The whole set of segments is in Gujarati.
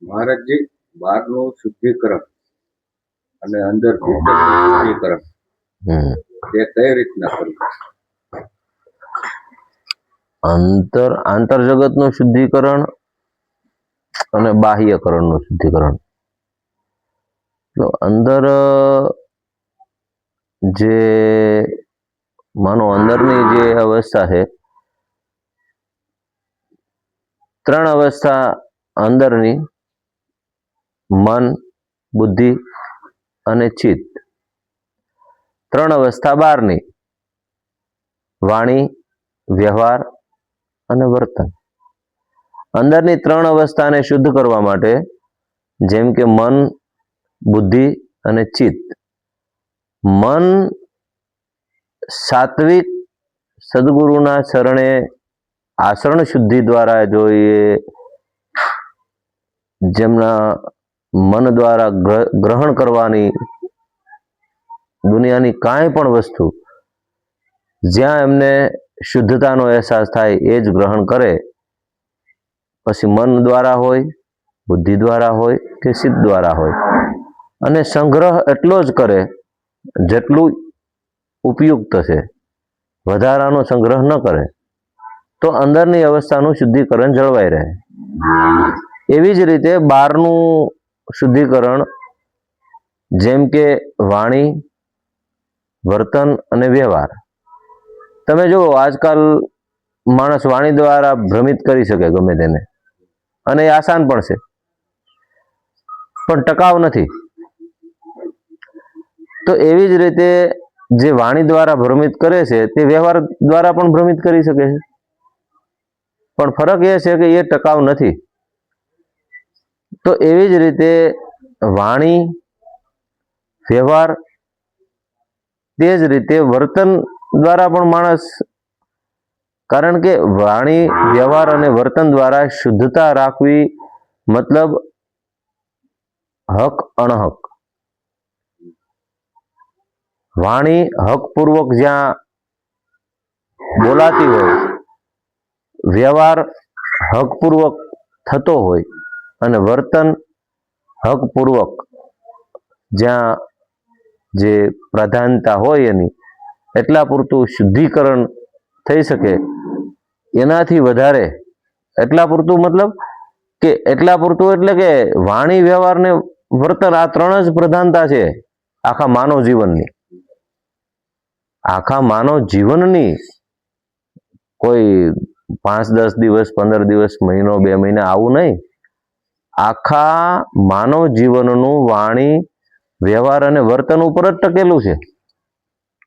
મહારાજજી, બહારનું શુદ્ધિકરણ અને અંદર ભીતરનું શુદ્ધિકરણ તે કઈ રીતના કરવું? આંતર જગતનું શુદ્ધિકરણ અને બાહ્યકરણનું શુદ્ધિકરણ. તો અંદર જે માનો અંદરની જે અવસ્થા છે, ત્રણ અવસ્થા અંદરની: મન, બુદ્ધિ અને ચિત્ત. ત્રણ અવસ્થા બહારની: વાણી, વ્યવહાર અને વર્તન. અંદરની ત્રણ અવસ્થાને શુદ્ધ કરવા માટે, જેમ કે મન, બુદ્ધિ અને ચિત્ત. મન સાત્વિક સદગુરુના શરણે આચરણ શુદ્ધિ દ્વારા જોઈએ, જેમના મન દ્વારા ગ્રહણ કરવાની દુનિયાની કાંઈ પણ વસ્તુ જ્યાં એમને શુદ્ધતાનો અહેસાસ થાય એ જ ગ્રહણ કરે. પછી મન દ્વારા હોય, બુદ્ધિ દ્વારા હોય કે ચિત્ત દ્વારા હોય, અને સંગ્રહ એટલો જ કરે જેટલું ઉપયુક્ત છે. વધારાનો સંગ્રહ ન કરે તો અંદરની અવસ્થાનું શુદ્ધિકરણ જળવાઈ રહે. એવી જ રીતે બહારનું શુદ્ધિકરણ, જેમ કે વાણી, વર્તન અને વ્યવહાર. તમે જુઓ, આજકાલ માણસ વાણી દ્વારા ભ્રમિત કરી શકે ગમે તેને, અને એ આસાન પણ છે, પણ ટકાઉ નથી. તો એવી જ રીતે જે વાણી દ્વારા ભ્રમિત કરે છે તે વ્યવહાર દ્વારા પણ ભ્રમિત કરી શકે છે, પણ ફરક એ છે કે એ ટકાઉ નથી. તો એવી જ રીતે વાણી, વ્યવહાર, તે જ રીતે વર્તન દ્વારા પણ માણસ, કારણ કે વાણી, વ્યવહાર અને વર્તન દ્વારા શુદ્ધતા રાખવી મતલબ હક અણહક. વાણી હકપૂર્વક જ્યાં બોલાતી હોય, વ્યવહાર હકપૂર્વક થતો હોય, અને વર્તન હકપૂર્વક જ્યાં જે પ્રધાનતા હોય એની એટલા પૂરતું શુદ્ધિકરણ થઈ શકે. એનાથી વધારે એટલા પૂરતું મતલબ કે એટલા પૂરતું એટલે કે વાણી, વ્યવહાર ને વર્તન, આ ત્રણ જ પ્રધાનતા છે આખા માનવ જીવનની. આખા માનવ જીવનની કોઈ 5-10 દિવસ, 15 દિવસ, મહિનો, 2 મહિના આવું નહીં. આખા માનવ જીવનનું વાણી, વ્યવહાર અને વર્તન ઉપર જ ટકેલું છે.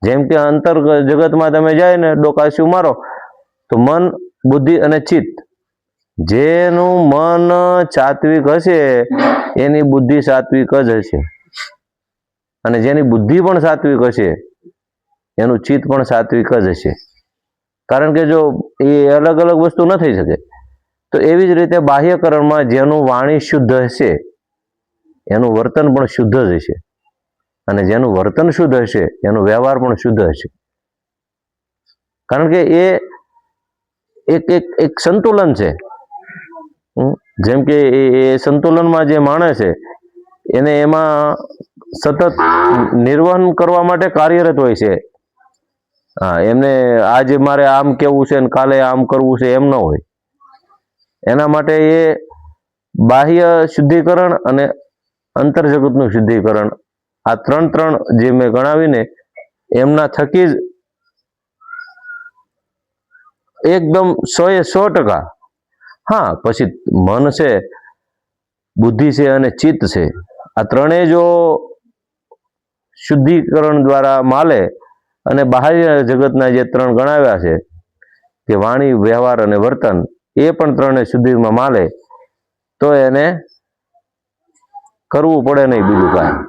જેમ કે અંતર જગતમાં તમે જાય ને, ડોકાસ્યું મારો તો મન, બુદ્ધિ અને ચિત્ત. જેનું મન સાત્વિક હશે એની બુદ્ધિ સાત્વિક જ હશે, અને જેની બુદ્ધિ પણ સાત્વિક હશે એનું ચિત્ત પણ સાત્વિક જ હશે. કારણ કે જો એ અલગ અલગ વસ્તુ ન થઈ શકે. તો એવી જ રીતે બાહ્યકરણમાં જેનું વાણી શુદ્ધ હશે એનું વર્તન પણ શુદ્ધ જ હશે, અને જેનું વર્તન શુદ્ધ હશે એનો વ્યવહાર પણ શુદ્ધ હશે. કારણ કે એ એક સંતુલન છે. જેમ કે એ સંતુલનમાં જે માણસ છે એને એમાં સતત નિર્વહન કરવા માટે કાર્યરત હોય છે. એમને આજે મારે આમ કેવું છે ને કાલે આમ કરવું છે એમ ન હોય. એના માટે એ બાહ્ય શુદ્ધિકરણ અને અંતર જગતનું શુદ્ધિકરણ, આ ત્રણ જે મેં ગણાવીને એમના થકી જ એકદમ 100%. હા, પછી મન છે, બુદ્ધિ છે અને ચિત્ત છે, આ ત્રણેય જો શુદ્ધિકરણ દ્વારા માલે અને બાહ્ય જગતના જે ત્રણ ગણાવ્યા છે કે વાણી, વ્યવહાર અને વર્તન, એ પણ ત્રણે શુદ્ધિમાં માલે તો એને કરવું પડે નહીં બીજું કાંઈ.